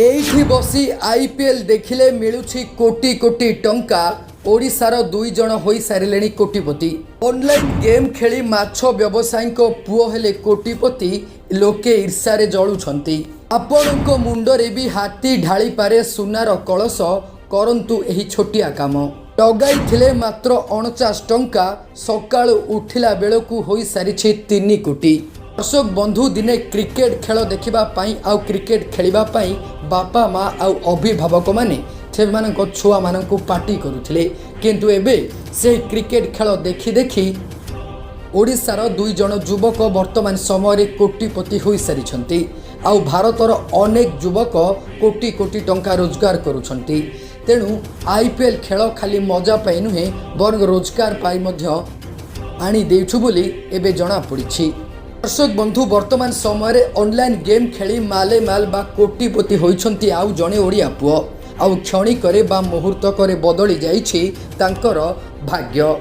एठी बसी आईपीएल देखिले मिलुछि कोटी कोटी टंका। ओडिशार दुई जन होई सारिलेनी कोटीपति। ऑनलाइन गेम खेली माछ व्यवसायी पुओ हेले कोटीपति। लोके ईर्षारे जळुछंती। आपणको मुंडरे भी हाथी ढाली पारे सुनार कलश। करंतु एही छोटिया काम टगाई थिले मात्र 49 टंका। सकाळु उठिला बेलकु होई सारिछि 3 कोटी। दर्शक बंधु दिने क्रिकेट खेल देखिबा पाई आउ क्रिकेट खेलिबा पाई बापा माँ आउ अभिभावक माने सेमानक छुआ मानकु पार्टी करुथिले। किंतु एबे से क्रिकेट खेल देखि देखि ओडिशार दुई जन युवक वर्तमान समय कोटीपति होई सारिछंती। आउ भारतर अनेक युवक कोटी कोटी टंका रोजगार करुछंती। तेणु आईपीएल खेल खाली मजा पाई नुहे बरं रोजगार पाई मध्य आनी देउछु बोली एबे जणा पड़िछि। दर्शक बंधु वर्तमान समय ऑनलाइन गेम खेली माले माल बा कोटीपति होइछंती आउ जणे ओडिया पुओ। आउ क्षणिकरे बा मुहूर्तकरे बदली जाइछि तांकर भाग्य।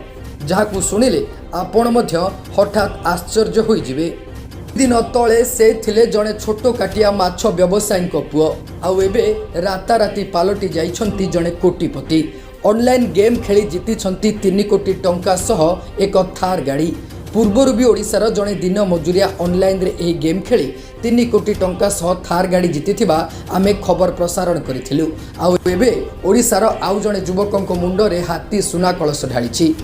जाहाकु सुनिले आपण मध्य हठात आश्चर्य होई जिवे। दिन तले से थिले जणे छोटो काटिया माछ व्यवसायी पुओ। आउ एबे राताराती पालटी जाइछंती जणे कोटीपति। ऑनलाइन गेम खेली जीतिछंती 3 कोटी टंका सह एक थार गाड़ी। पूर्वर भी ओडिशार जड़े दिन मजुरिया ऑनलाइन रे एही गेम खेली 3 कोटी टंका सह थार गाड़ी जीतिथिबा आमे खबर प्रसारण करिथिलु। आउ एबे ओडिशार आउ जड़े युवकक मुंडरे हाथी सुना कलश ढालिछि।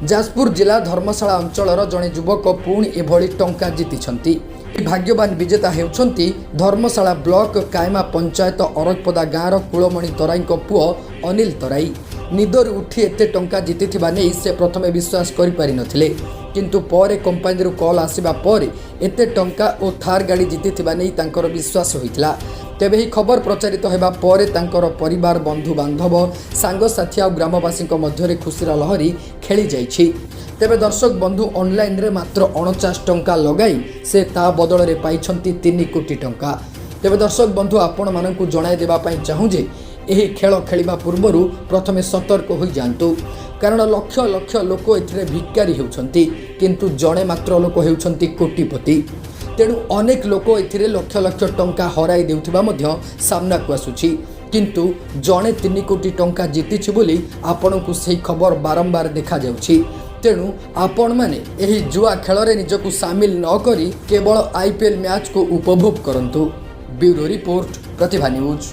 जाजपुर जिला धर्मशाला अंचलर जड़े युवक पुणी एभली टंका जीतिछंती। भाग्यवान विजेता हेउछंती धर्मशाला ब्लॉक कायमा पंचायत अरजपदा गाँवर कुलमणि तराई पुओ अनिल तराई। निदर उठी एते टंका जीतिथिबा नै से प्रथमे विश्वास करि पारि नथिले। किंतु परे कंपनी कॉल आसिबा पर एते टंका और थार गाड़ी जीतिथिबा नै तांकर विश्वास होइतला। तेबे ही खबर प्रचारित हेबा पर तांकर परिवार बंधु बांधव सांगसाथी और ग्रामवासी मध्य खुशीर लहरी खेली जाइछि। तेबे दर्शक बंधु ऑनलाइन रे मात्र 49 टंका लगाई से ता बदल रे पाइछंती 3 कोटी टंका। तेबे दर्शक बंधु आपण मानकु जणाई देबा पई चाहू जे एही खेल खेलिबा पूर्वरु प्रथमे सतर्क होई जांतु। कारण लक्ष लक्ष लोक एथिरे भिकारी हेउछंती किंतु जणे मात्र लोक हेउछंती कोटीपति। तेणु अनेक लोक एथिरे लक्ष लक्ष टंका हराई देउथिबा मध्य सामना को आसुछि। किंतु जणे 3 कोटी टंका जीतिछि बोली आपनकु सेही खबर बारंबार देखा जाउछि। तेणु आपण माने एही जुआ खेलरे निजकु शामिल न करी केवल आईपीएल मैच को उपभोग करंतु। ब्यूरो रिपोर्ट प्रतिभा न्यूज।